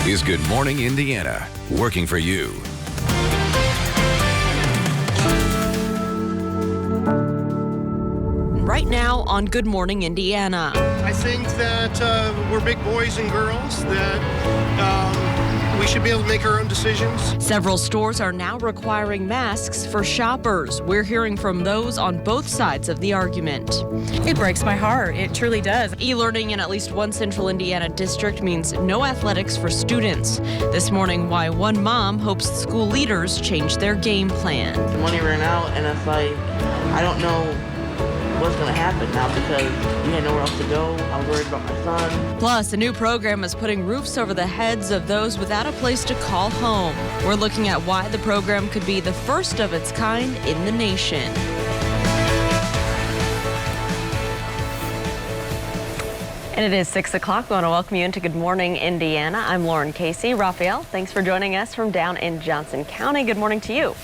is Good Morning Indiana, working for you. Right now on Good Morning Indiana. I think that we're big boys and girls, that we should be able to make our own decisions. Several stores are now requiring masks for shoppers. We're hearing from those on both sides of the argument. It breaks my heart. It truly does. E-learning in at least one central Indiana district means no athletics for students. This morning, why one mom hopes school leaders change their game plan. The money ran out, and it's like, I don't know what's going to happen now because we had nowhere else to go. I was worried about my son. Plus, a new program is putting roofs over the heads of those without a place to call home. We're looking at why the program could be the first of its kind in the nation. And it is 6 o'clock. We want to welcome you into Good Morning Indiana. I'm Lauren Casey. Raphael, thanks for joining us from down in Johnson County. Good morning to you.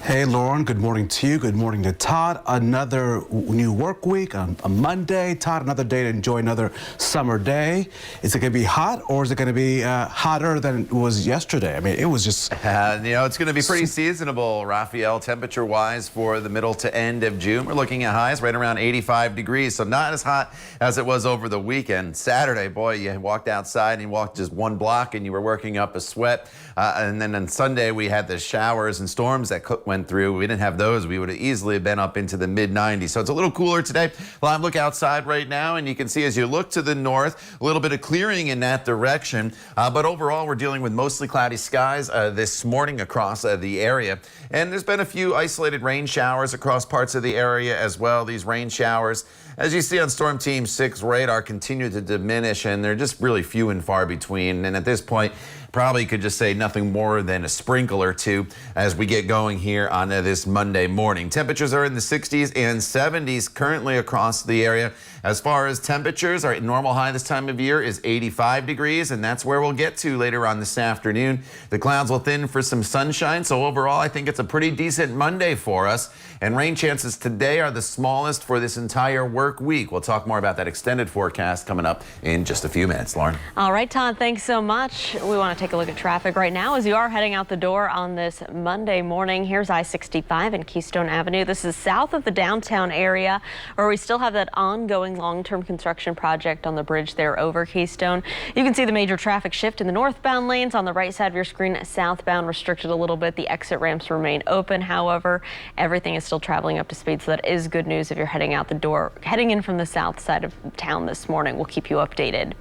Hey, Lauren, good morning to you. Good morning to Todd. Another new work week on a Monday. Todd, another day to enjoy another summer day. Is it going to be hot, or is it going to be hotter than it was yesterday? I mean, it was just... it's going to be pretty seasonable, Raphael, temperature-wise for the middle to end of June. We're looking at highs right around 85 degrees, so not as hot as it was over the weekend. Saturday, boy, you walked outside and you walked just one block and you were working up a sweat. And then on Sunday, we had the showers and storms that went through. We didn't have those. We would have easily been up into the mid-90s. So it's a little cooler today. Live look outside right now, and you can see as you look to the north, a little bit of clearing in that direction. But overall, we're dealing with mostly cloudy skies this morning across the area. And there's been a few isolated rain showers across parts of the area as well. These rain showers, as you see on Storm Team 6 radar, continue to diminish, and they're just really few and far between. And at this point, probably could just say nothing more than a sprinkle or two as we get going here on this Monday morning. Temperatures are in the 60s and 70s currently across the area. As far as temperatures, our normal high this time of year is 85 degrees, and that's where we'll get to later on this afternoon. The clouds will thin for some sunshine, so overall I think it's a pretty decent Monday for us. And rain chances today are the smallest for this entire work week. We'll talk more about that extended forecast coming up in just a few minutes. Lauren. All right, Todd, thanks so much. We want to take a look at traffic right now as you are heading out the door on this Monday morning. Here's I-65 and Keystone Avenue. This is south of the downtown area where we still have that ongoing long-term construction project on the bridge there over Keystone. You can see the major traffic shift in the northbound lanes on the right side of your screen. Southbound restricted a little bit. The exit ramps remain open. However, everything is still traveling up to speed, so that is good news if you're heading out the door, heading in from the south side of town this morning. We'll keep you updated.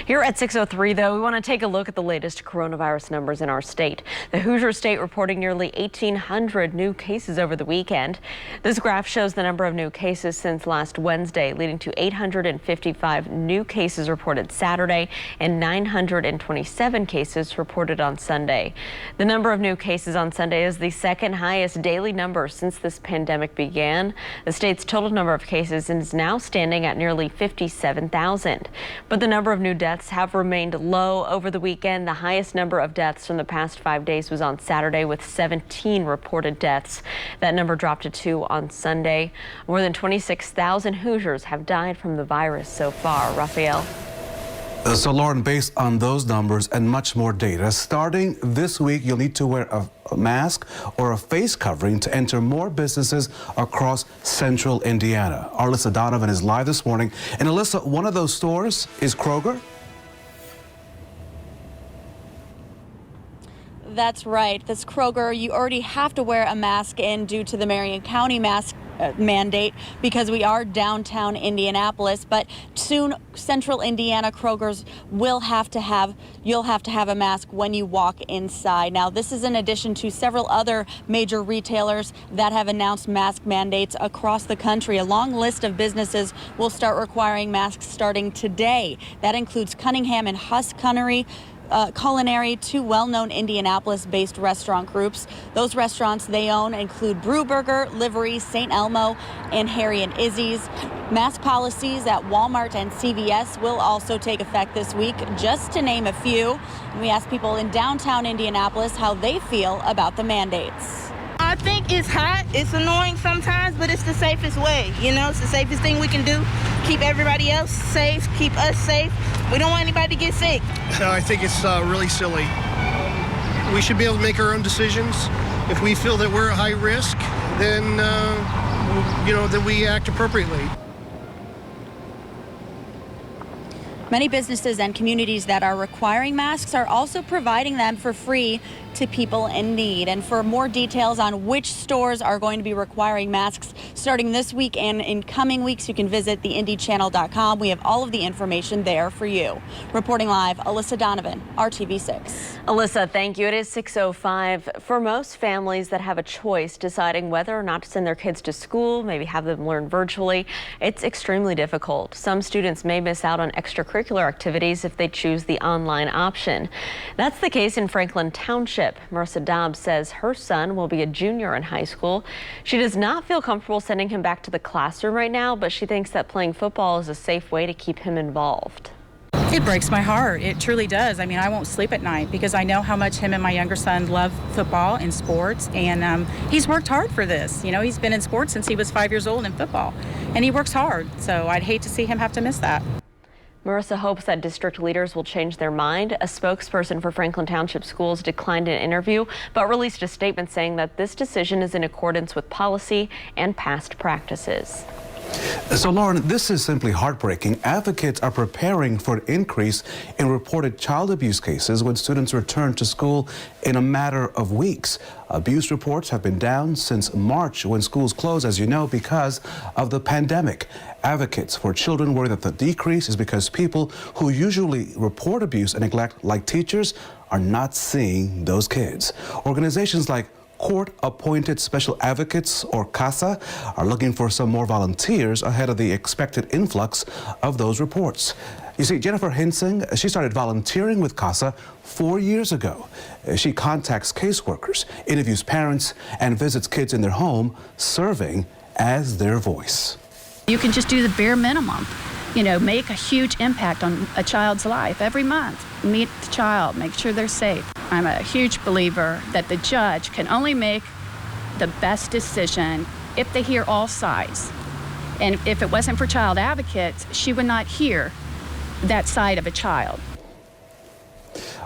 Here at 6:03, though, we want to take a look at the latest coronavirus numbers in our state. The Hoosier State reporting nearly 1,800 new cases over the weekend. This graph shows the number of new cases since last Wednesday, leading to 855 new cases reported Saturday and 927 cases reported on Sunday. The number of new cases on Sunday is the second highest daily number since this pandemic began. The state's total number of cases is now standing at nearly 57,000. But the number of new deaths have remained low over the weekend. The highest number of deaths from the past 5 days was on Saturday with 17 reported deaths. That number dropped to 2 on Sunday. More than 26,000 Hoosiers have died from the virus so far. Raphael. So, Lauren, based on those numbers and much more data, starting this week, you'll need to wear a mask or a face covering to enter more businesses across central Indiana. Our Alyssa Donovan is live this morning. And Alyssa, one of those stores is Kroger? That's right. This Kroger, you already have to wear a mask in due to the Marion County mask mandate because we are downtown Indianapolis, but soon central Indiana Krogers you'll have to have a mask when you walk inside. Now, this is in addition to several other major retailers that have announced mask mandates across the country. A long list of businesses will start requiring masks starting today. That includes Cunningham and Huss Culinary, two well-known Indianapolis-based restaurant groups. Those restaurants they own include Brewburger, Livery, St. Elmo, and Harry and Izzy's. Mask policies at Walmart and CVS will also take effect this week, just to name a few. And we asked people in downtown Indianapolis how they feel about the mandates. I think it's hot, it's annoying sometimes, but it's the safest way. You know, it's the safest thing we can do. keep everybody else safe, keep us safe. We don't want anybody to get sick. I think it's really silly. We should be able to make our own decisions. If we feel that we're at high risk, then, then we act appropriately. Many businesses and communities that are requiring masks are also providing them for free to people in need. And for more details on which stores are going to be requiring masks starting this week and in coming weeks, you can visit theindychannel.com. We have all of the information there for you. Reporting live, Alyssa Donovan, RTV6. Alyssa, thank you. It is 6:05. For most families that have a choice deciding whether or not to send their kids to school, maybe have them learn virtually, it's extremely difficult. Some students may miss out on extracurricular activities if they choose the online option. That's the case in Franklin Township. Marissa Dobbs says her son will be a junior in high school. She does not feel comfortable sending him back to the classroom right now, but she thinks that playing football is a safe way to keep him involved. It breaks my heart. It truly does. I mean, I won't sleep at night because I know how much him and my younger son love football and sports, and he's worked hard for this. You know, he's been in sports since he was 5 years old in football, and he works hard. So I'd hate to see him have to miss that. Marissa hopes that district leaders will change their mind. A spokesperson for Franklin Township Schools declined an interview, but released a statement saying that this decision is in accordance with policy and past practices. So, Lauren, this is simply heartbreaking. Advocates are preparing for an increase in reported child abuse cases when students return to school in a matter of weeks. Abuse reports have been down since March when schools closed, as you know, because of the pandemic. Advocates for children worry that the decrease is because people who usually report abuse and neglect, like teachers, are not seeing those kids. Organizations like Court-Appointed Special Advocates, or CASA, are looking for some more volunteers ahead of the expected influx of those reports. You see, Jennifer Hinsing, she started volunteering with CASA 4 years ago. She contacts caseworkers, interviews parents, and visits kids in their home, serving as their voice. You can just do the bare minimum, you know, make a huge impact on a child's life every month. Meet the child, make sure they're safe. I'm a huge believer that the judge can only make the best decision if they hear all sides. And if it wasn't for child advocates, she would not hear that side of a child.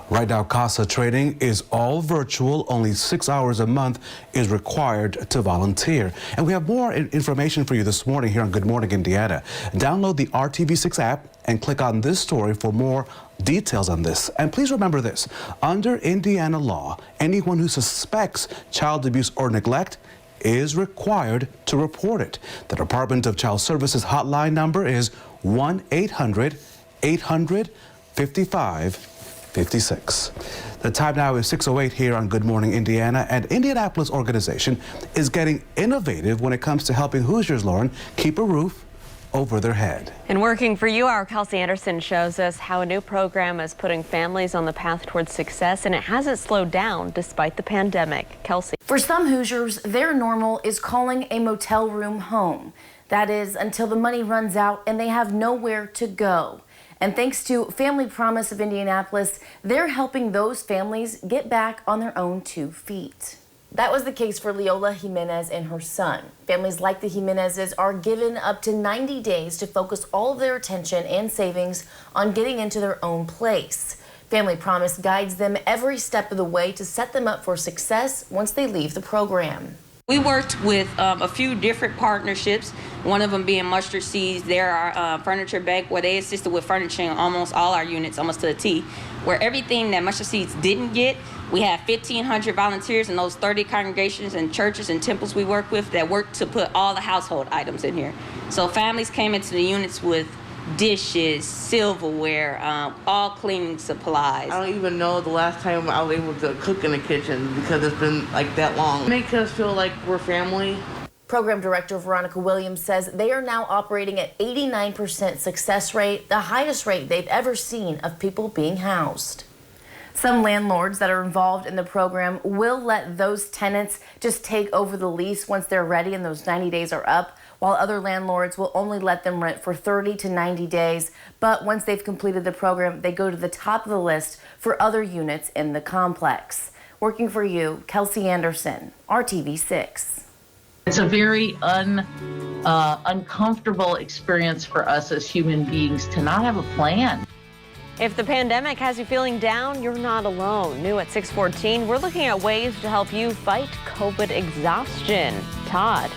Right now, CASA training is all virtual. Only 6 hours a month is required to volunteer. And we have more information for you this morning here on Good Morning Indiana. Download the RTV6 app and click on this story for more details on this. And please remember this, under Indiana law, anyone who suspects child abuse or neglect is required to report it. The Department of Child Services hotline number is 1-800-800-5556. The time now is 6:08 here on Good Morning Indiana, and Indianapolis organization is getting innovative when it comes to helping Hoosiers, Lauren, keep a roof over their head. And working for you, our Kelsey Anderson shows us how a new program is putting families on the path towards success, and it hasn't slowed down despite the pandemic. Kelsey. For some Hoosiers, their normal is calling a motel room home. That is until the money runs out and they have nowhere to go. And thanks to Family Promise of Indianapolis, they're helping those families get back on their own 2 feet. That was the case for Leola Jimenez and her son. Families like the Jimenezes are given up to 90 days to focus all of their attention and savings on getting into their own place. Family Promise guides them every step of the way to set them up for success once they leave the program. We worked with a few different partnerships, one of them being Mustard Seeds. They're our furniture bank where they assisted with furnishing almost all our units, almost to the T, where everything that Mustard Seeds didn't get, we have 1,500 volunteers in those 30 congregations and churches and temples we work with that work to put all the household items in here. So families came into the units with dishes, silverware, all cleaning supplies. I don't even know the last time I was able to cook in the kitchen because it's been like that long. It makes us feel like we're family. Program Director Veronica Williams says they are now operating at 89% success rate, the highest rate they've ever seen of people being housed. Some landlords that are involved in the program will let those tenants just take over the lease once they're ready and those 90 days are up, while other landlords will only let them rent for 30 to 90 days. But once they've completed the program, they go to the top of the list for other units in the complex. Working for you, Kelsey Anderson, RTV6. It's a very uncomfortable experience for us as human beings to not have a plan. If the pandemic has you feeling down, you're not alone. New at 6:14, we're looking at ways to help you fight COVID exhaustion. Todd.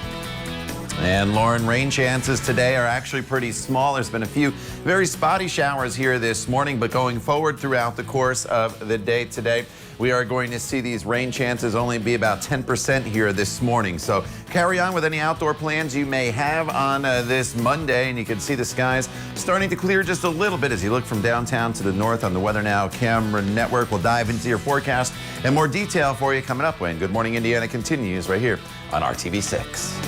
And Lauren, rain chances today are actually pretty small. There's been a few very spotty showers here this morning, but going forward throughout the course of the day today, we are going to see these rain chances only be about 10% here this morning. So carry on with any outdoor plans you may have on this Monday. And you can see the skies starting to clear just a little bit as you look from downtown to the north on the Weather Now camera network. We'll dive into your forecast and more detail for you coming up when Good Morning Indiana continues right here on RTV 6.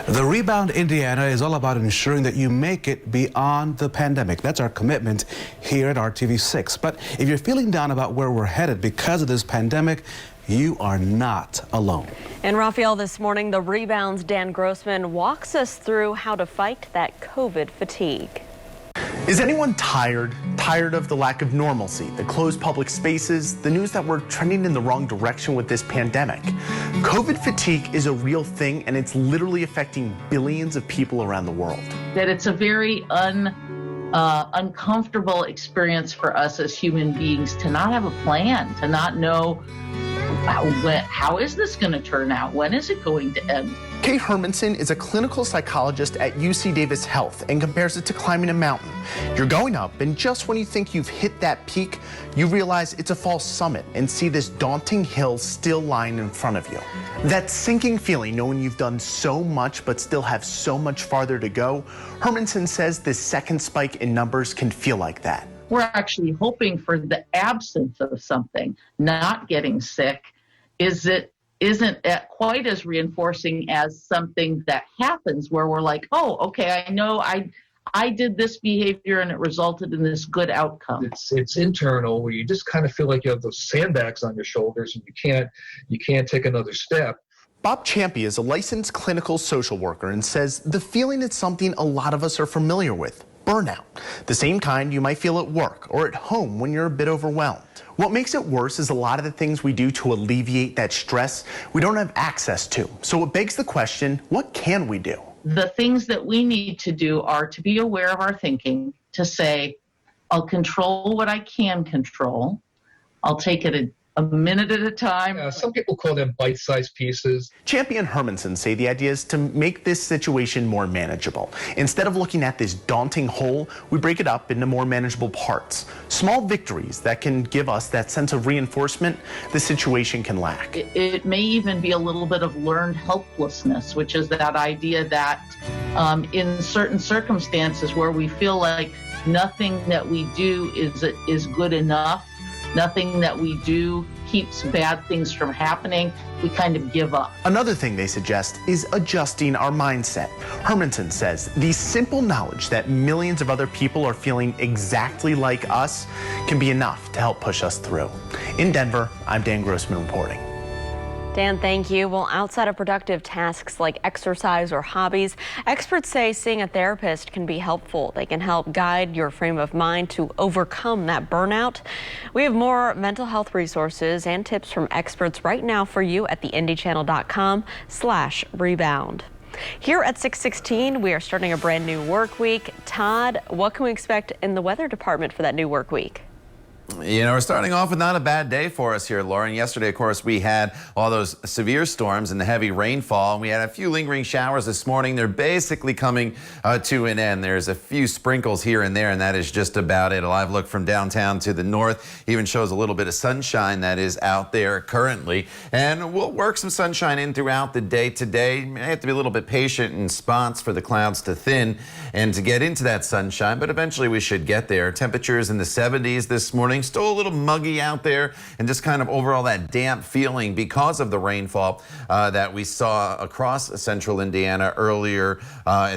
The Rebound Indiana is all about ensuring that you make it beyond the pandemic. That's our commitment here at RTV6. But if you're feeling down about where we're headed because of this pandemic, you are not alone. And Raphael, this morning, the Rebound's Dan Grossman walks us through how to fight that COVID fatigue. Is anyone tired of the lack of normalcy, the closed public spaces, the news that we're trending in the wrong direction with this pandemic? COVID fatigue is a real thing, and it's literally affecting billions of people around the world. That it's a very uncomfortable experience for us as human beings to not have a plan, to not know how is this going to turn out? When is it going to end? Kay Hermanson is a clinical psychologist at UC Davis Health and compares it to climbing a mountain. You're going up, and just when you think you've hit that peak, you realize it's a false summit and see this daunting hill still lying in front of you. That sinking feeling knowing you've done so much but still have so much farther to go, Hermanson says this second spike in numbers can feel like that. We're actually hoping for the absence of something, not getting sick, isn't quite as reinforcing as something that happens where we're like, oh, okay, I know I did this behavior and it resulted in this good outcome. It's internal, where you just kind of feel like you have those sandbags on your shoulders and you can't take another step. Bob Champy is a licensed clinical social worker and says the feeling is something a lot of us are familiar with. Burnout, the same kind you might feel at work or at home when you're a bit overwhelmed. What makes it worse is a lot of the things we do to alleviate that stress we don't have access to. So it begs the question, what can we do? The things that we need to do are to be aware of our thinking, to say, I'll control what I can control. I'll take it a minute at a time. Some people call them bite-sized pieces. Champy and Hermanson say the idea is to make this situation more manageable. Instead of looking at this daunting whole, we break it up into more manageable parts. Small victories that can give us that sense of reinforcement the situation can lack. It may even be a little bit of learned helplessness, which is that idea that in certain circumstances where we feel like nothing that we do is good enough, nothing that we do keeps bad things from happening, we kind of give up. Another thing they suggest is adjusting our mindset. Hermanson says the simple knowledge that millions of other people are feeling exactly like us can be enough to help push us through. In Denver, I'm Dan Grossman reporting. Dan, thank you. Well, outside of productive tasks like exercise or hobbies, experts say seeing a therapist can be helpful. They can help guide your frame of mind to overcome that burnout. We have more mental health resources and tips from experts right now for you at theindychannel.com/rebound. Here at 6:16, we are starting a brand new work week. Todd, what can we expect in the weather department for that new work week? You know, we're starting off with not a bad day for us here, Lauren. Yesterday, of course, we had all those severe storms and the heavy rainfall. We had a few lingering showers this morning. They're basically coming to an end. There's a few sprinkles here and there, and that is just about it. A live look from downtown to the north even shows a little bit of sunshine that is out there currently. And we'll work some sunshine in throughout the day today. You may have to be a little bit patient in spots for the clouds to thin and to get into that sunshine, but eventually we should get there. Temperatures in the 70s this morning. Still a little muggy out there, and just kind of overall that damp feeling because of the rainfall that we saw across central Indiana earlier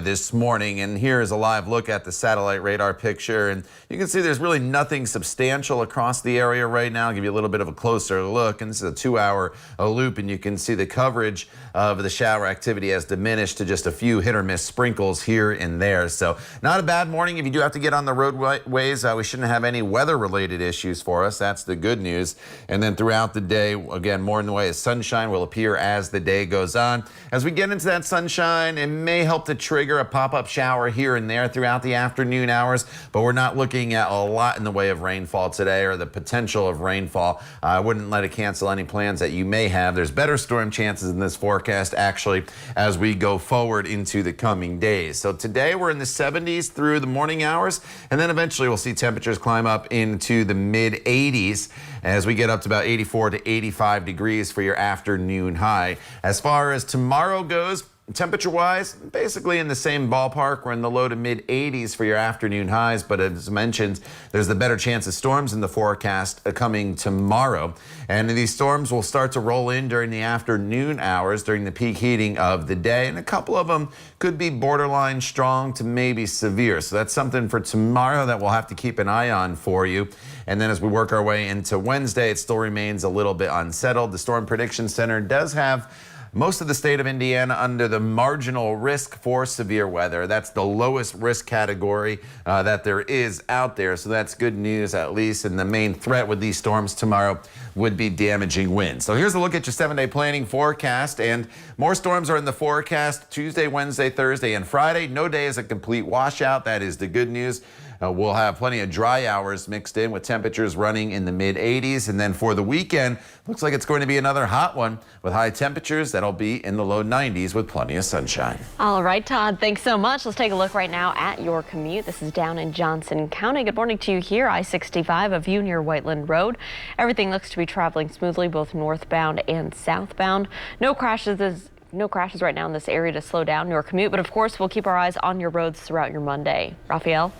this morning. And here is a live look at the satellite radar picture, and you can see there's really nothing substantial across the area right now. I'll give you a little bit of a closer look, and this is a 2-hour loop, and you can see the coverage of the shower activity has diminished to just a few hit or miss sprinkles here and there. So not a bad morning. If you do have to get on the roadways, we shouldn't have any weather related issues for us. That's the good news. And then throughout the day, again, more in the way of sunshine will appear as the day goes on. As we get into that sunshine, it may help to trigger a pop-up shower here and there throughout the afternoon hours, but we're not looking at a lot in the way of rainfall today or the potential of rainfall. I wouldn't let it cancel any plans that you may have. There's better storm chances in this forecast, actually, as we go forward into the coming days. So today we're in the 70s through the morning hours, and then eventually we'll see temperatures climb up into the mid-80s as we get up to about 84 to 85 degrees for your afternoon high. As far as tomorrow goes, temperature-wise, basically in the same ballpark. We're in the low to mid-80s for your afternoon highs, but as mentioned, there's the better chance of storms in the forecast coming tomorrow. And these storms will start to roll in during the afternoon hours, during the peak heating of the day, and a couple of them could be borderline strong to maybe severe. So that's something for tomorrow that we'll have to keep an eye on for you. And then as we work our way into Wednesday, it still remains a little bit unsettled. The Storm Prediction Center does have most of the state of Indiana under the marginal risk for severe weather. That's the lowest risk category that there is out there. So that's good news, at least. And the main threat with these storms tomorrow would be damaging winds. So here's a look at your 7-day planning forecast. And more storms are in the forecast Tuesday, Wednesday, Thursday, and Friday. No day is a complete washout. That is the good news. We'll have plenty of dry hours mixed in with temperatures running in the mid-80s. And then for the weekend, looks like it's going to be another hot one with high temperatures that'll be in the low 90s with plenty of sunshine. All right, Todd, thanks so much. Let's take a look right now at your commute. This is down in Johnson County. Good morning to you here. I-65, a view near Whiteland Road. Everything looks to be traveling smoothly, both northbound and southbound. No crashes right now in this area to slow down your commute, but of course we'll keep our eyes on your roads throughout your Monday. Raphael?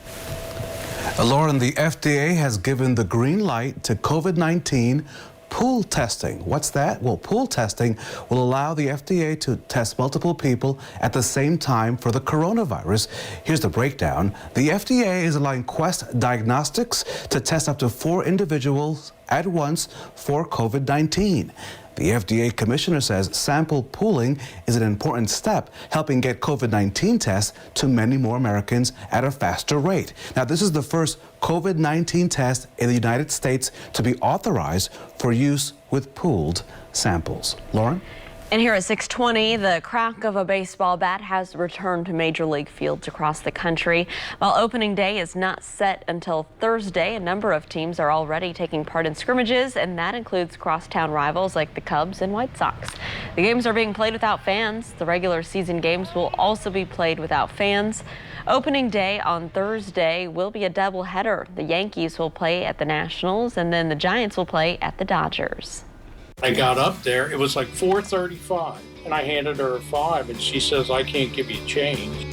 Lauren, the FDA has given the green light to COVID-19 pool testing. What's that? Well, pool testing will allow the FDA to test multiple people at the same time for the coronavirus. Here's the breakdown. The FDA is allowing Quest Diagnostics to test up to 4 individuals at once for COVID-19. The FDA commissioner says sample pooling is an important step, helping get COVID-19 tests to many more Americans at a faster rate. Now, this is the first COVID-19 test in the United States to be authorized for use with pooled samples. Lauren? And here at 6:20, the crack of a baseball bat has returned to major league fields across the country. While opening day is not set until Thursday, a number of teams are already taking part in scrimmages, and that includes crosstown rivals like the Cubs and White Sox. The games are being played without fans. The regular season games will also be played without fans. Opening day on Thursday will be a doubleheader. The Yankees will play at the Nationals, and then the Giants will play at the Dodgers. I got up there, it was like 4:35, and I handed her a $5, and she says, I can't give you change.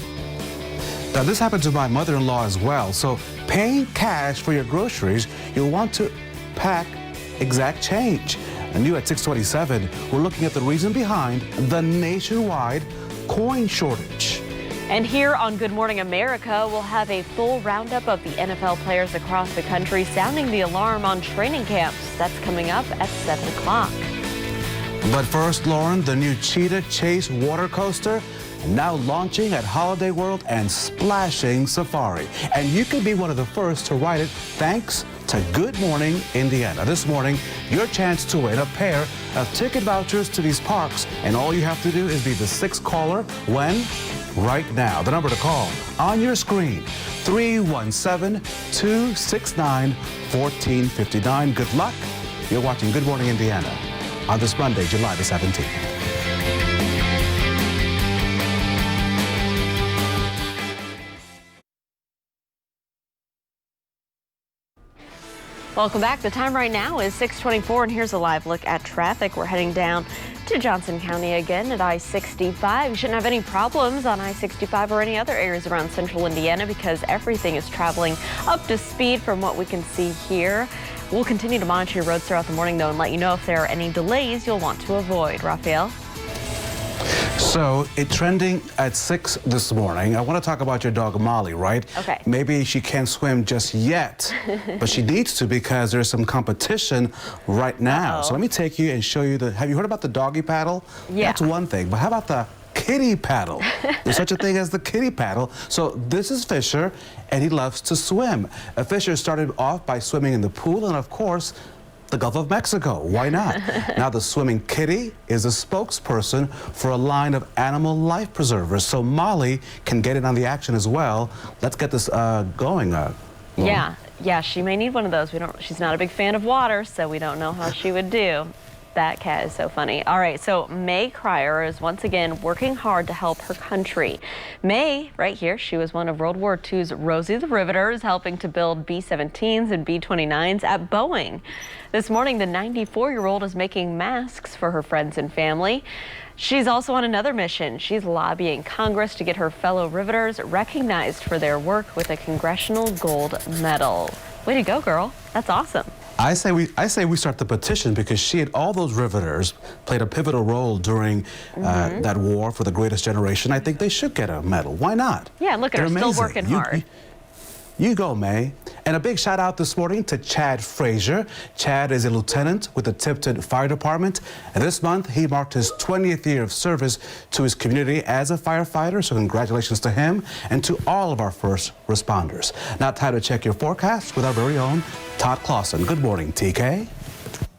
Now, this happened to my mother-in-law as well. So paying cash for your groceries, you'll want to pack exact change. And new at 6:27, we're looking at the reason behind the nationwide coin shortage. And here on Good Morning America, we'll have a full roundup of the NFL players across the country sounding the alarm on training camps. That's coming up at 7 o'clock. But first, Lauren, the new Cheetah Chase water coaster now launching at Holiday World and Splashing Safari. And you could be one of the first to ride it thanks to Good Morning Indiana. This morning, your chance to win a pair of ticket vouchers to these parks. And all you have to do is be the 6th caller when? Right now. The number to call on your screen, 317-269-1459. Good luck. You're watching Good Morning Indiana on this Monday, July the 17th. Welcome back. The time right now is 6:24, and here's a live look at traffic. We're heading down to Johnson County again at I-65. You shouldn't have any problems on I-65 or any other areas around central Indiana because everything is traveling up to speed from what we can see here. We'll continue to monitor your roads throughout the morning, though, and let you know if there are any delays you'll want to avoid. Raphael? So, it trending at 6 this morning. I want to talk about your dog, Molly, right? Okay. Maybe she can't swim just yet, but she needs to because there's some competition right now. So let me take you and show you have you heard about the doggy paddle? Yeah. That's one thing, but how about the kiddie paddle. There's such a thing as the kiddie paddle. So this is Fisher, and he loves to swim. Fisher started off by swimming in the pool and, of course, the Gulf of Mexico. Why not? Now the swimming kitty is a spokesperson for a line of animal life preservers. So Molly can get in on the action as well. Let's get this going. Yeah, she may need one of those. She's not a big fan of water, so we don't know how she would do. That cat is so funny. All right, so May Cryer is once again working hard to help her country. May, right here, she was one of World War II's Rosie the Riveters, helping to build B-17s and B-29s at Boeing. This morning, the 94-year-old is making masks for her friends and family. She's also on another mission. She's lobbying Congress to get her fellow Riveters recognized for their work with a Congressional Gold Medal. Way to go, girl. That's awesome. I say we start the petition because she and all those Riveters played a pivotal role during that war for the greatest generation. I think they should get a medal. Why not? Yeah, look at her, still working hard. You go, May. And a big shout out this morning to Chad Frazier. Chad is a lieutenant with the Tipton Fire Department. And this month, he marked his 20th year of service to his community as a firefighter. So congratulations to him and to all of our first responders. Now time to check your forecast with our very own Todd Clausen. Good morning, TK.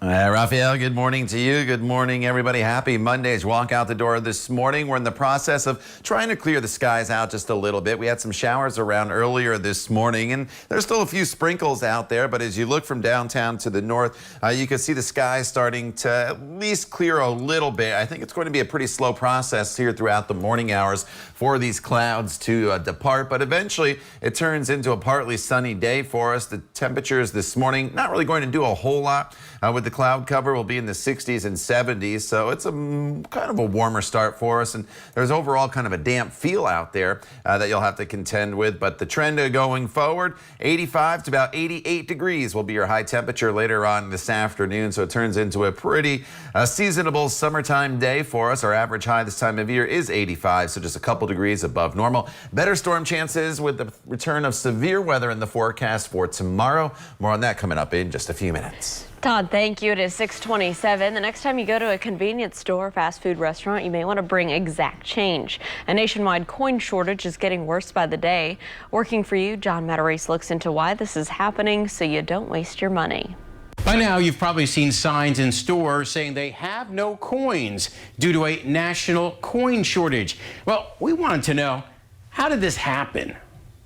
Raphael, good morning to you. Good morning, everybody. Happy Mondays. Walk out the door this morning. We're in the process of trying to clear the skies out just a little bit. We had some showers around earlier this morning, and there's still a few sprinkles out there. But as you look from downtown to the north, you can see the skies starting to at least clear a little bit. I think it's going to be a pretty slow process here throughout the morning hours for these clouds to depart. But eventually, it turns into a partly sunny day for us. The temperatures this morning not really going to do a whole lot. With the cloud cover, will be in the 60s and 70s, so it's a kind of a warmer start for us, and there's overall kind of a damp feel out there that you'll have to contend with. But the trend going forward, 85 to about 88 degrees will be your high temperature later on this afternoon, so it turns into a pretty seasonable summertime day for us. Our average high this time of year is 85, so just a couple degrees above normal. Better storm chances with the return of severe weather in the forecast for tomorrow. More on that coming up in just a few minutes. Todd, thank you. It is 6:27. The next time you go to a convenience store, fast food restaurant, you may want to bring exact change. A nationwide coin shortage is getting worse by the day. Working for you, John Matarese looks into why this is happening so you don't waste your money. By now, you've probably seen signs in stores saying they have no coins due to a national coin shortage. Well, we wanted to know, how did this happen?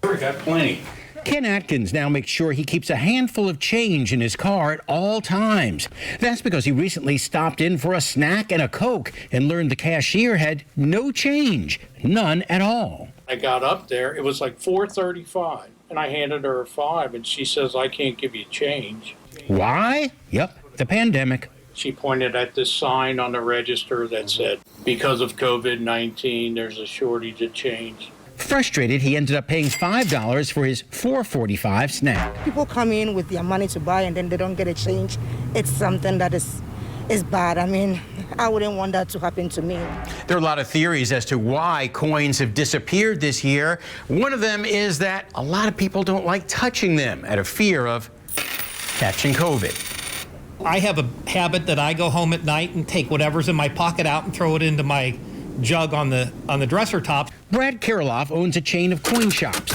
We got plenty. Ken Atkins now makes sure he keeps a handful of change in his car at all times. That's because he recently stopped in for a snack and a Coke and learned the cashier had no change, none at all. I got up there, it was like $4.35, and I handed her a $5, and she says, I can't give you change. Why? Yep, the pandemic. She pointed at this sign on the register that said, because of COVID-19, there's a shortage of change. Frustrated, he ended up paying $5 for his $4.45 snack. People come in with their money to buy and then they don't get a change. It's something that is bad. I mean, I wouldn't want that to happen to me. There are a lot of theories as to why coins have disappeared this year. One of them is that a lot of people don't like touching them out of fear of catching COVID. I have a habit that I go home at night and take whatever's in my pocket out and throw it into my jug on the dresser top. Brad Kirilloff owns a chain of coin shops.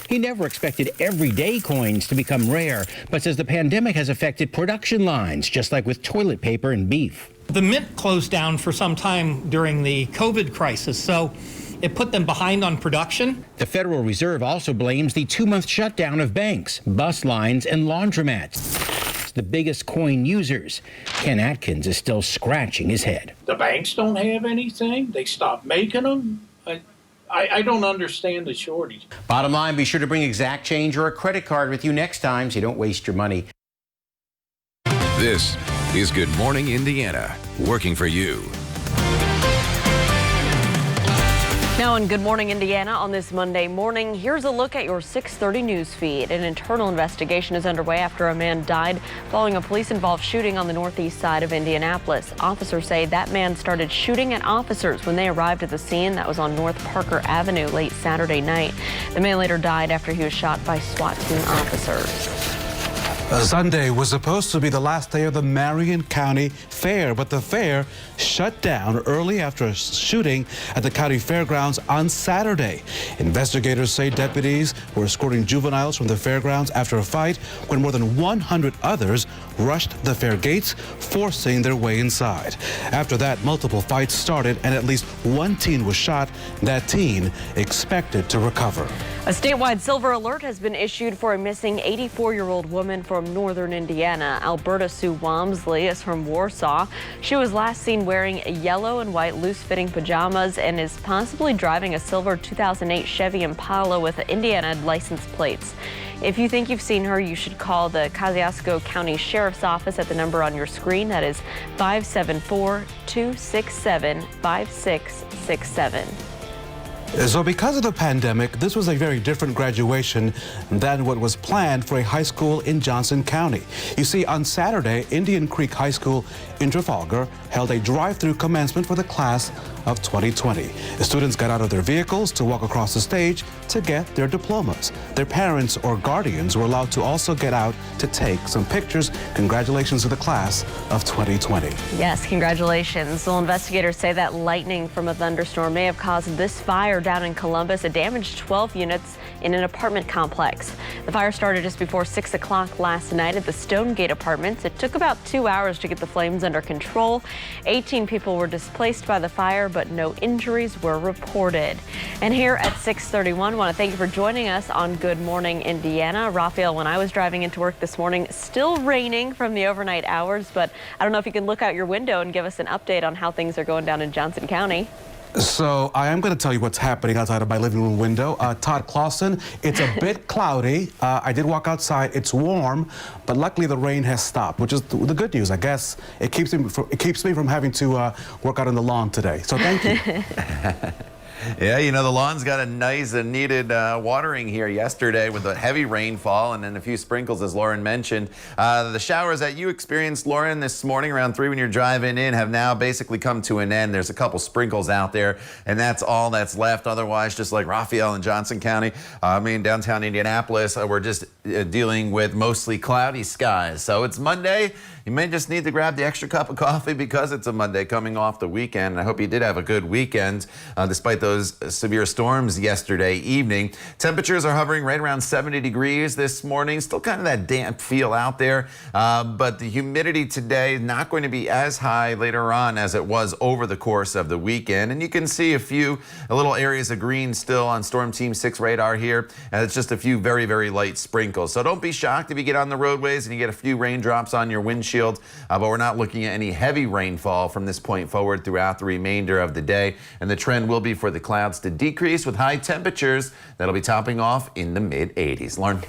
He never expected everyday coins to become rare, but says the pandemic has affected production lines, just like with toilet paper and beef. The mint closed down for some time during the COVID crisis, so it put them behind on production. The Federal Reserve also blames the 2-month shutdown of banks, bus lines, and laundromats. The biggest coin users. Ken Atkins is still scratching his head. The banks don't have anything. They stopped making them. I don't understand the shortage. Bottom line, be sure to bring exact change or a credit card with you next time so you don't waste your money. This is Good Morning Indiana, working for you. Now in Good Morning Indiana on this Monday morning, here's a look at your 6:30 news feed. An internal investigation is underway after a man died following a police-involved shooting on the northeast side of Indianapolis. Officers say that man started shooting at officers when they arrived at the scene. That was on North Parker Avenue late Saturday night. The man later died after he was shot by SWAT team officers. Sunday was supposed to be the last day of the Marion County fair, but the fair shut down early after a shooting at the county fairgrounds on Saturday. Investigators say deputies were escorting juveniles from the fairgrounds after a fight when more than 100 others rushed the fair gates, forcing their way inside. After that, multiple fights started and at least one teen was shot. That teen expected to recover. A statewide silver alert has been issued for a missing 84-year-old woman from northern Indiana. Alberta Sue Walmsley is from Warsaw. She was last seen wearing yellow and white loose-fitting pajamas and is possibly driving a silver 2008 Chevy Impala with Indiana license plates. If you think you've seen her, you should call the Kosciuszko County Sheriff's Office at the number on your screen. That is 574-267-5667. So because of the pandemic, this was a very different graduation than what was planned for a high school in Johnson County. You see, on Saturday, Indian Creek High School in Trafalgar held a drive-through commencement for the class of 2020. The students got out of their vehicles to walk across the stage to get their diplomas. Their parents or guardians were allowed to also get out to take some pictures. Congratulations to the class of 2020. Yes, congratulations. Well, investigators say that lightning from a thunderstorm may have caused this fire down in Columbus. It damaged 12 units in an apartment complex. The fire started just before 6 o'clock last night at the Stonegate Apartments. It took about 2 hours to get the flames under control. 18 people were displaced by the fire, but no injuries were reported. And here at 6:31, I want to thank you for joining us on Good Morning Indiana. Raphael, when I was driving into work this morning, still raining from the overnight hours, but I don't know if you can look out your window and give us an update on how things are going down in Johnson County. So I am going to tell you what's happening outside of my living room window. Todd Clausen, it's a bit cloudy. I did walk outside. It's warm, but luckily the rain has stopped, which is the good news, I guess. It keeps me from having to work out on the lawn today. So thank you. Yeah, you know, the lawn's got a nice and needed watering here yesterday with a heavy rainfall and then a few sprinkles, as Lauren mentioned. The showers that you experienced, Lauren, this morning around 3 when you're driving in have now basically come to an end. There's a couple sprinkles out there, and that's all that's left. Otherwise, just like Raphael in Johnson County, downtown Indianapolis, we're just dealing with mostly cloudy skies. So it's Monday. You may just need to grab the extra cup of coffee because it's a Monday coming off the weekend. I hope you did have a good weekend despite those severe storms yesterday evening. Temperatures are hovering right around 70 degrees this morning. Still kind of that damp feel out there, but the humidity today is not going to be as high later on as it was over the course of the weekend. And you can see a little areas of green still on Storm Team 6 radar here. And it's just a few very, very light sprinkles. So don't be shocked if you get on the roadways and you get a few raindrops on your windshield. But we're not looking at any heavy rainfall from this point forward throughout the remainder of the day. And the trend will be for the clouds to decrease with high temperatures that'll be topping off in the mid-80s. Lauren.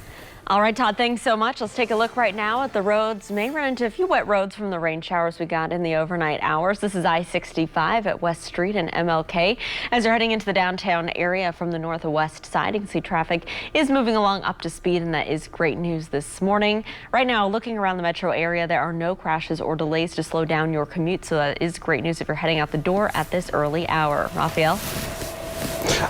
All right, Todd, thanks so much. Let's take a look right now at the roads. May run into a few wet roads from the rain showers we got in the overnight hours. This is I-65 at West Street and MLK. As you're heading into the downtown area from the northwest side, you can see traffic is moving along up to speed, and that is great news this morning. Right now, looking around the metro area, there are no crashes or delays to slow down your commute, so that is great news if you're heading out the door at this early hour. Raphael?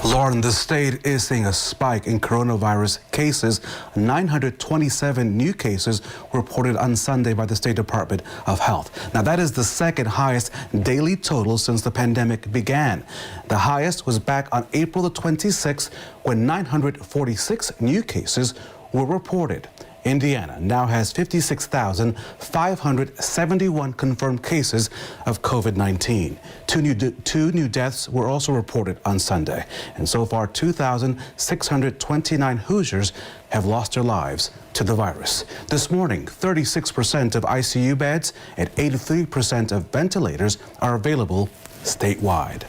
Lauren, the state is seeing a spike in coronavirus cases. 927 new cases were reported on Sunday by the State Department of Health. Now, that is the second highest daily total since the pandemic began. The highest was back on April the 26th when 946 new cases were reported. Indiana now has 56,571 confirmed cases of COVID-19. Two new deaths were also reported on Sunday. And so far, 2,629 Hoosiers have lost their lives to the virus. This morning, 36% of ICU beds and 83% of ventilators are available statewide.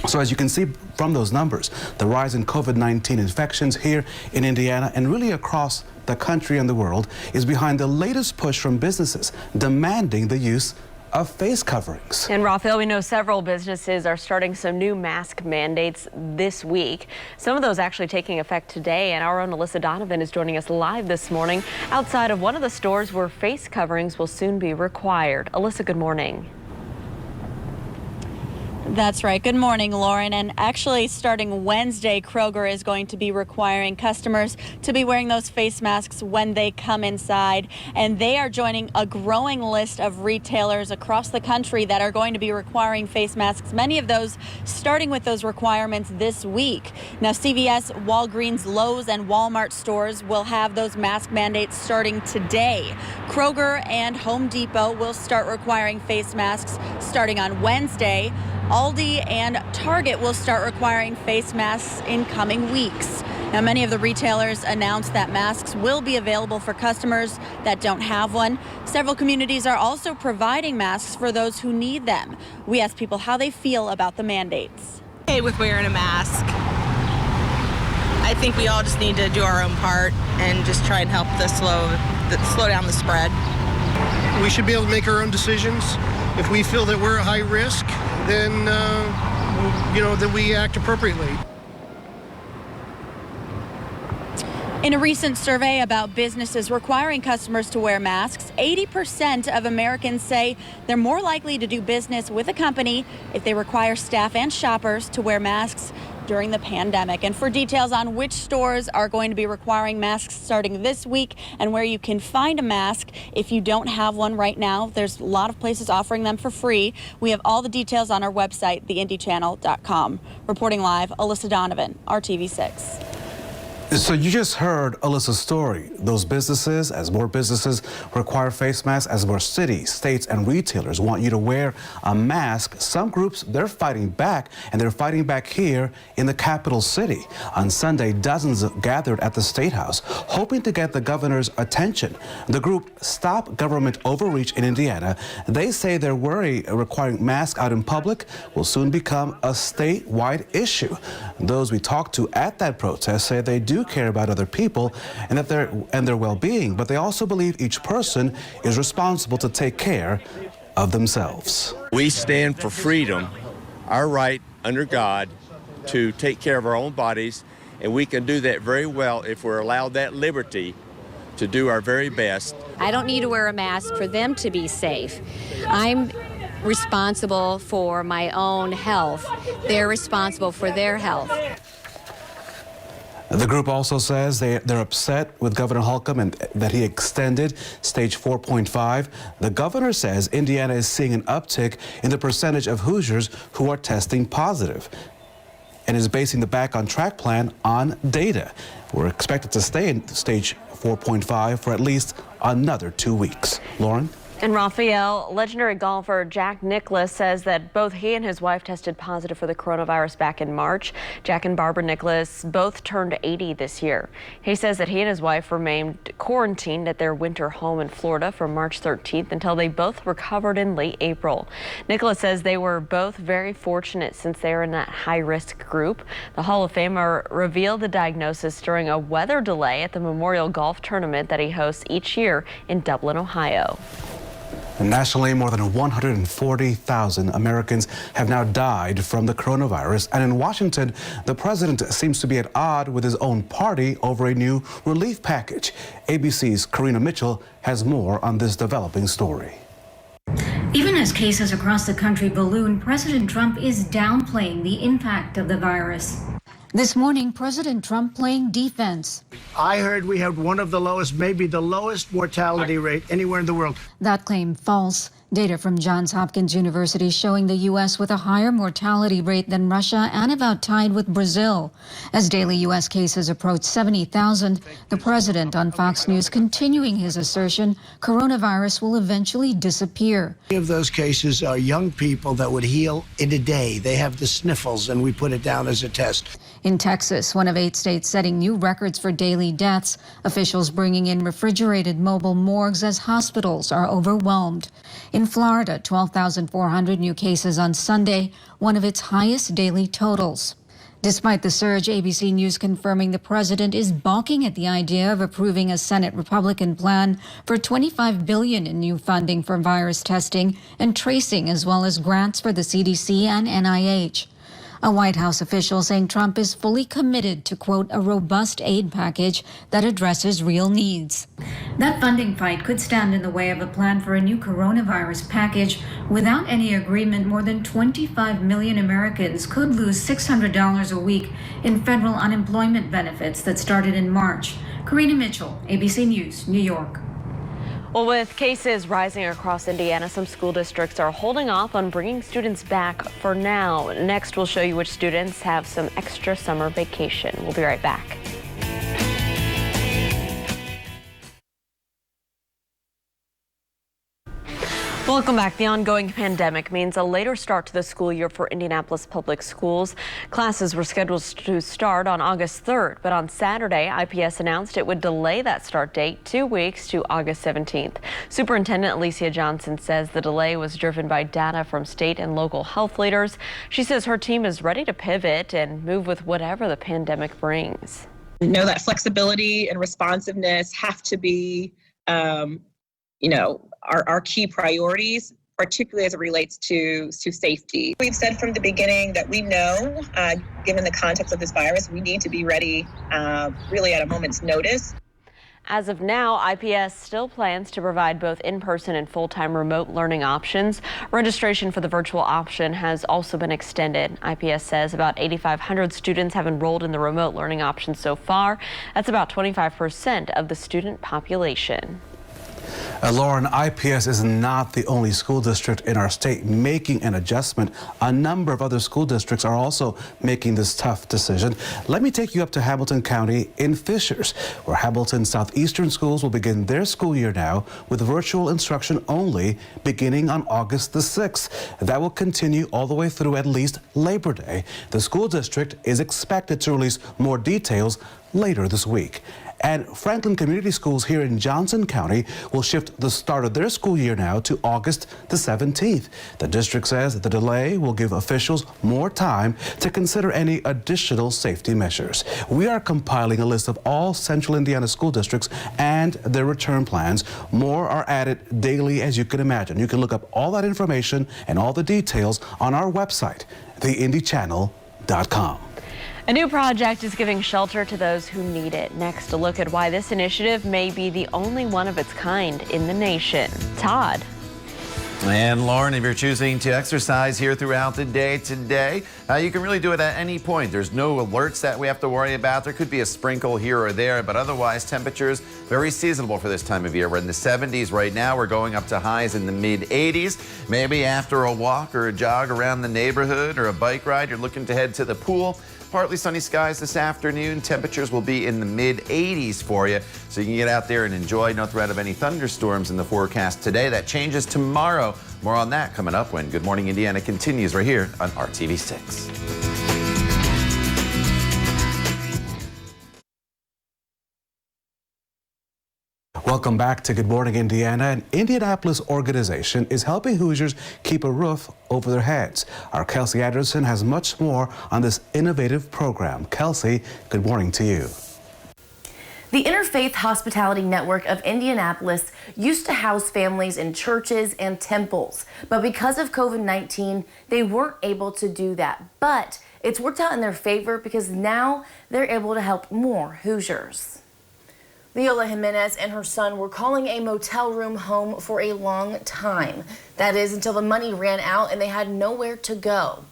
So as you can see from those numbers, the rise in COVID-19 infections here in Indiana and really across the country and the world is behind the latest push from businesses demanding the use of face coverings. And Raphael, we know several businesses are starting some new mask mandates this week. Some of those actually taking effect today, and our own Alyssa Donovan is joining us live this morning outside of one of the stores where face coverings will soon be required. Alyssa, good morning. That's right. Good morning, Lauren. And actually, starting Wednesday, Kroger is going to be requiring customers to be wearing those face masks when they come inside. And they are joining a growing list of retailers across the country that are going to be requiring face masks, many of those starting with those requirements this week. Now, CVS, Walgreens, Lowe's, and Walmart stores will have those mask mandates starting today. Kroger and Home Depot will start requiring face masks starting on Wednesday. Aldi and Target will start requiring face masks in coming weeks. Now, many of the retailers announced that masks will be available for customers that don't have one. Several communities are also providing masks for those who need them. We asked people how they feel about the mandates. Okay with wearing a mask. I think we all just need to do our own part and just try and help slow down the spread. We should be able to make our own decisions. If we feel that we're at high risk, then then we act appropriately. In a recent survey about businesses requiring customers to wear masks, 80% of Americans say they're more likely to do business with a company if they require staff and shoppers to wear masks during the pandemic. And for details on which stores are going to be requiring masks starting this week and where you can find a mask if you don't have one right now, there's a lot of places offering them for free. We have all the details on our website, theindychannel.com. Reporting live, Alyssa Donovan, RTV6. So you just heard Alyssa's story. Those businesses, as more businesses require face masks, as more cities, states, and retailers want you to wear a mask, some groups, they're fighting back, and they're fighting back here in the capital city. On Sunday, dozens gathered at the State House, hoping to get the governor's attention. The group Stop Government Overreach in Indiana, they say their worry requiring masks out in public will soon become a statewide issue. Those we talked to at that protest say they do care about other people and their well-being, but they also believe each person is responsible to take care of themselves. We stand for freedom, our right under God to take care of our own bodies, and we can do that very well if we're allowed that liberty to do our very best. I don't need to wear a mask for them to be safe. I'm responsible for my own health. They're responsible for their health. The group also says they're upset with Governor Holcomb and that he extended stage 4.5. The governor says Indiana is seeing an uptick in the percentage of Hoosiers who are testing positive and is basing the Back on Track plan on data. We're expected to stay in stage 4.5 for at least another 2 weeks. Lauren? And Raphael, legendary golfer Jack Nicklaus says that both he and his wife tested positive for the coronavirus back in March. Jack and Barbara Nicklaus both turned 80 this year. He says that he and his wife remained quarantined at their winter home in Florida from March 13th until they both recovered in late April. Nicklaus says they were both very fortunate since they are in that high-risk group. The Hall of Famer revealed the diagnosis during a weather delay at the Memorial Golf Tournament that he hosts each year in Dublin, Ohio. Nationally, more than 140,000 Americans have now died from the coronavirus. And in Washington, the president seems to be at odds with his own party over a new relief package. ABC's Karina Mitchell has more on this developing story. Even as cases across the country balloon, President Trump is downplaying the impact of the virus. This morning, President Trump playing defense. I heard we have one of the lowest, maybe the lowest mortality rate anywhere in the world. That claim false. Data from Johns Hopkins University showing the U.S. with a higher mortality rate than Russia and about tied with Brazil. As daily U.S. cases approach 70,000, the president on Fox News continuing his assertion coronavirus will eventually disappear. Many of those cases are young people that would heal in a day. They have the sniffles, and we put it down as a test. In Texas, one of 8 states setting new records for daily deaths, officials bringing in refrigerated mobile morgues as hospitals are overwhelmed. In Florida, 12,400 new cases on Sunday, one of its highest daily totals. Despite the surge, ABC News confirming the president is balking at the idea of approving a Senate Republican plan for $25 billion in new funding for virus testing and tracing, as well as grants for the CDC and NIH. A White House official saying Trump is fully committed to, quote, a robust aid package that addresses real needs. That funding fight could stand in the way of a plan for a new coronavirus package. Without any agreement, more than 25 million Americans could lose $600 a week in federal unemployment benefits that started in March. Karina Mitchell, ABC News, New York. Well, with cases rising across Indiana, some school districts are holding off on bringing students back for now. Next, we'll show you which students have some extra summer vacation. We'll be right back. Welcome back. The ongoing pandemic means a later start to the school year for Indianapolis public schools. Classes were scheduled to start on August 3rd, but on Saturday, IPS announced it would delay that start date 2 weeks to August 17th. Superintendent Alicia Johnson says the delay was driven by data from state and local health leaders. She says her team is ready to pivot and move with whatever the pandemic brings. You know, that flexibility and responsiveness have to be, our key priorities, particularly as it relates to safety. We've said from the beginning that we know, given the context of this virus, we need to be ready really at a moment's notice. As of now, IPS still plans to provide both in-person and full-time remote learning options. Registration for the virtual option has also been extended. IPS says about 8,500 students have enrolled in the remote learning option so far. That's about 25% of the student population. Lauren, IPS is not the only school district in our state making an adjustment. A number of other school districts are also making this tough decision. Let me take you up to Hamilton County in Fishers, where Hamilton Southeastern schools will begin their school year now with virtual instruction only beginning on August the 6th. That will continue all the way through at least Labor Day. The school district is expected to release more details later this week. And Franklin Community Schools here in Johnson County will shift the start of their school year now to August the 17th. The district says the delay will give officials more time to consider any additional safety measures. We are compiling a list of all Central Indiana school districts and their return plans. More are added daily, as you can imagine. You can look up all that information and all the details on our website, theindychannel.com. A new project is giving shelter to those who need it. Next, a look at why this initiative may be the only one of its kind in the nation. Todd. And Lauren, if you're choosing to exercise here throughout the day today, you can really do it at any point. There's no alerts that we have to worry about. There could be a sprinkle here or there, but otherwise temperatures very seasonable for this time of year. We're in the 70s right now. We're going up to highs in the mid 80s. Maybe after a walk or a jog around the neighborhood or a bike ride, you're looking to head to the pool. Partly sunny skies this afternoon. Temperatures will be in the mid 80s for you, so you can get out there and enjoy. No threat of any thunderstorms in the forecast today. That changes tomorrow. More on that coming up when Good Morning Indiana continues right here on RTV 6. Welcome back to Good Morning Indiana. An Indianapolis organization is helping Hoosiers keep a roof over their heads. Our Kelsey Anderson has much more on this innovative program. Kelsey, good morning to you. The Interfaith Hospitality Network of Indianapolis used to house families in churches and temples, but because of COVID-19, they weren't able to do that. But it's worked out in their favor because now they're able to help more Hoosiers. Leola Jimenez and her son were calling a motel room home for a long time. That is, until the money ran out and they had nowhere to go.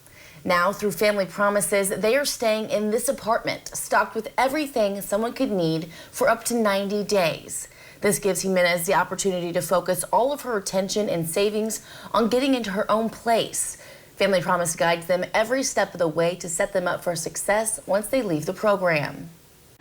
Now, through family promises, they are staying in this apartment, stocked with everything someone could need for up to 90 days. This gives Jimenez the opportunity to focus all of her attention and savings on getting into her own place. Family Promise guides them every step of the way to set them up for success once they leave the program.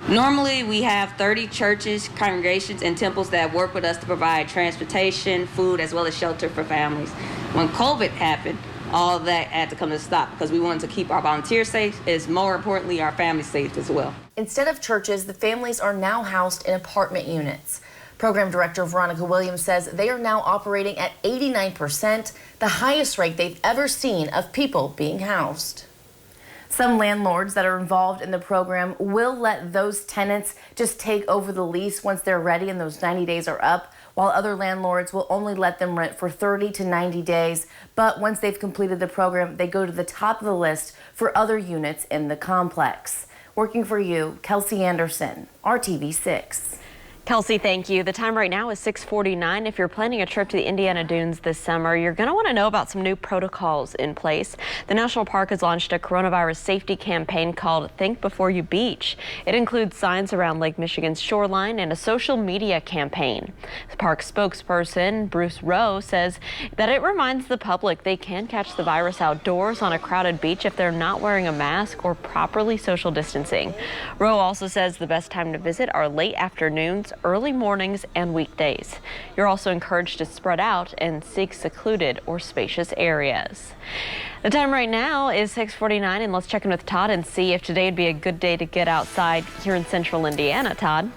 Normally, we have 30 churches, congregations, and temples that work with us to provide transportation, food, as well as shelter for families. When COVID happened, all that had to come to a stop because we wanted to keep our volunteers safe, as more importantly, our families safe as well. Instead of churches, the families are now housed in apartment units. Program Director Veronica Williams says they are now operating at 89%, the highest rate they've ever seen of people being housed. Some landlords that are involved in the program will let those tenants just take over the lease once they're ready and those 90 days are up, while other landlords will only let them rent for 30 to 90 days. But once they've completed the program, they go to the top of the list for other units in the complex. Working for you, Kelsey Anderson, RTV 6. Kelsey, thank you. The time right now is 6:49. If you're planning a trip to the Indiana Dunes this summer, you're going to want to know about some new protocols in place. The National Park has launched a coronavirus safety campaign called Think Before You Beach. It includes signs around Lake Michigan's shoreline and a social media campaign. The park spokesperson, Bruce Rowe, says that it reminds the public they can catch the virus outdoors on a crowded beach if they're not wearing a mask or properly social distancing. Rowe also says the best time to visit are late afternoons, early mornings, and weekdays. You're also encouraged to spread out and seek secluded or spacious areas. The time right now is 6:49, and let's check in with Todd and see if today would be a good day to get outside here in central Indiana. Todd?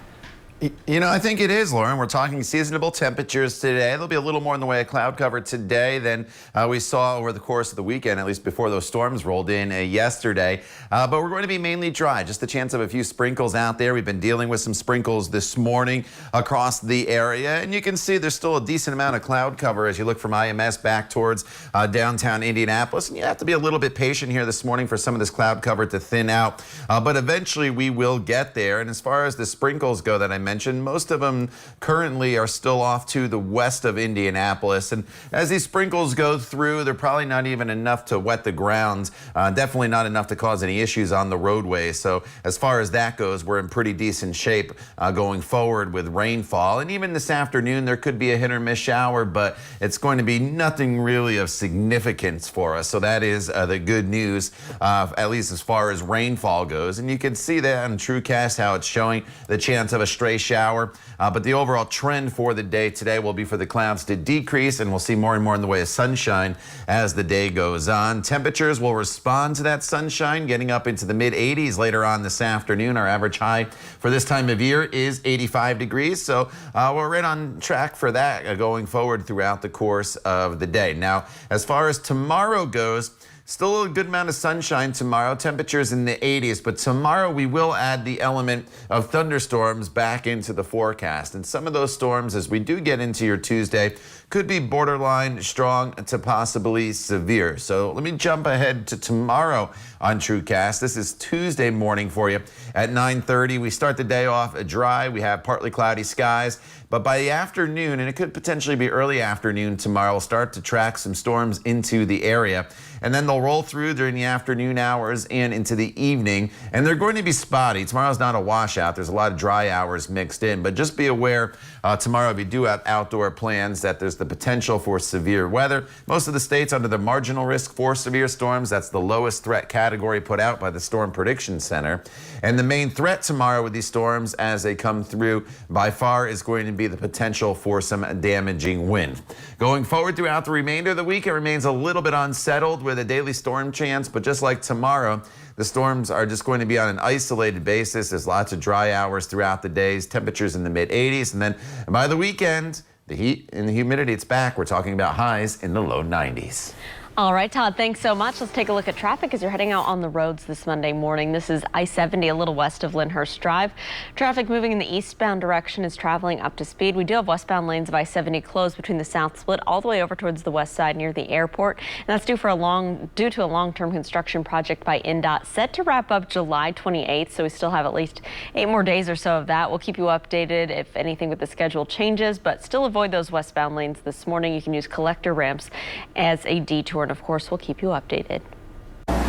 You know, I think it is, Lauren. We're talking seasonable temperatures today. There'll be a little more in the way of cloud cover today than we saw over the course of the weekend, at least before those storms rolled in yesterday. But we're going to be mainly dry. Just the chance of a few sprinkles out there. We've been dealing with some sprinkles this morning across the area. And you can see there's still a decent amount of cloud cover as you look from IMS back towards downtown Indianapolis. And you have to be a little bit patient here this morning for some of this cloud cover to thin out. But eventually we will get there. And as far as the sprinkles go that I mentioned, most of them currently are still off to the west of Indianapolis. And as these sprinkles go through, they're probably not even enough to wet the ground. Definitely not enough to cause any issues on the roadway. So as far as that goes, we're in pretty decent shape going forward with rainfall. And even this afternoon, there could be a hit or miss shower, but it's going to be nothing really of significance for us. So that is the good news, at least as far as rainfall goes. And you can see that on TrueCast, how it's showing the chance of a stray shower. But the overall trend for the day today will be for the clouds to decrease, and we'll see more and more in the way of sunshine as the day goes on. Temperatures will respond to that sunshine, getting up into the mid-80s later on this afternoon. Our average high for this time of year is 85 degrees, so we're right on track for that going forward throughout the course of the day. Now, as far as tomorrow goes, still a good amount of sunshine tomorrow, temperatures in the 80s, but tomorrow we will add the element of thunderstorms back into the forecast. And some of those storms, as we do get into your Tuesday, could be borderline strong to possibly severe. So let me jump ahead to tomorrow on TrueCast. This is Tuesday morning for you at 9:30. We start the day off dry. We have partly cloudy skies. But by the afternoon, and it could potentially be early afternoon tomorrow, we'll start to track some storms into the area. And then they'll roll through during the afternoon hours and into the evening. And they're going to be spotty. Tomorrow's not a washout. There's a lot of dry hours mixed in. But just be aware tomorrow, if you do have outdoor plans, that there's the potential for severe weather. Most of the states under the marginal risk for severe storms. That's the lowest threat category put out by the Storm Prediction Center. And the main threat tomorrow with these storms as they come through by far is going to be the potential for some damaging wind. Going forward throughout the remainder of the week, it remains a little bit unsettled with a daily storm chance, but just like tomorrow, the storms are just going to be on an isolated basis. There's lots of dry hours throughout the days, temperatures in the mid-80s, and then by the weekend, the heat and the humidity, it's back. We're talking about highs in the low 90s. All right, Todd, thanks so much. Let's take a look at traffic as you're heading out on the roads this Monday morning. This is I-70 a little west of Lyndhurst Drive. Traffic moving in the eastbound direction is traveling up to speed. We do have westbound lanes of I-70 closed between the south split all the way over towards the west side near the airport. And that's due to a long-term construction project by INDOT set to wrap up July 28th. So we still have at least 8 more days or so of that. We'll keep you updated if anything with the schedule changes, but still avoid those westbound lanes this morning. You can use collector ramps as a detour. And of course, we'll keep you updated.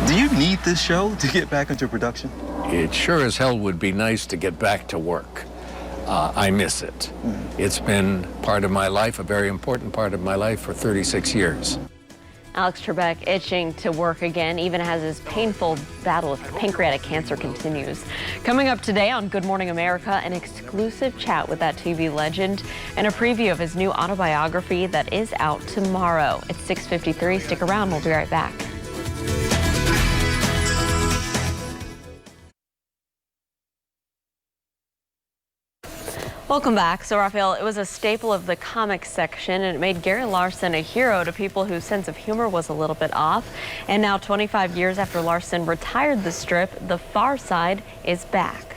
Do you need this show to get back into production? It sure as hell would be nice to get back to work. I miss it. It's been part of my life, a very important part of my life for 36 years. Alex Trebek itching to work again, even as his painful battle with pancreatic cancer continues. Coming up today on Good Morning America, an exclusive chat with that TV legend and a preview of his new autobiography that is out tomorrow. It's 6:53. Stick around. We'll be right back. Welcome back. So, Raphael, it was a staple of the comics section, and it made Gary Larson a hero to people whose sense of humor was a little bit off. And now, 25 years after Larson retired the strip, The Far Side is back.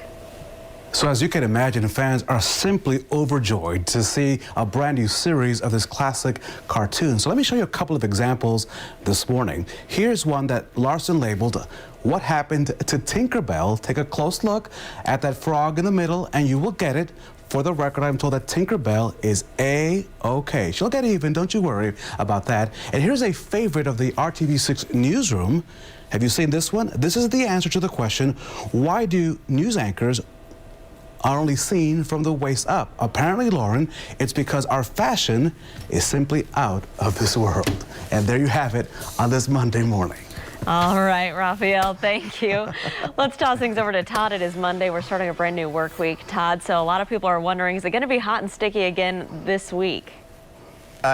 So as you can imagine, fans are simply overjoyed to see a brand new series of this classic cartoon. So let me show you a couple of examples this morning. Here's one that Larson labeled What Happened to Tinkerbell. Take a close look at that frog in the middle and you will get it. For the record, I'm told that Tinkerbell is A-OK. She'll get even, don't you worry about that. And here's a favorite of the RTV6 newsroom. Have you seen this one? This is the answer to the question, why do news anchors are only seen from the waist up? Apparently, Lauren, it's because our fashion is simply out of this world. And there you have it on this Monday morning. All right, Raphael, thank you. Let's toss things over to Todd. It is Monday. We're starting a brand new work week. Todd, so a lot of people are wondering, is it going to be hot and sticky again this week?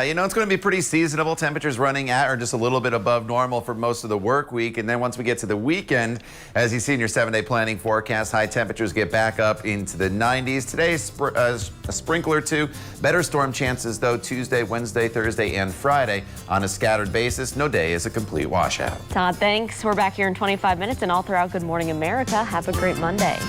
You know, it's going to be pretty seasonable. Temperatures running at or just a little bit above normal for most of the work week. And then once we get to the weekend, as you see in your 7-day planning forecast, high temperatures get back up into the 90s. Today, a sprinkler or two. Better storm chances, though, Tuesday, Wednesday, Thursday, and Friday on a scattered basis. No day is a complete washout. Todd, thanks. We're back here in 25 minutes and all throughout Good Morning America. Have a great Monday.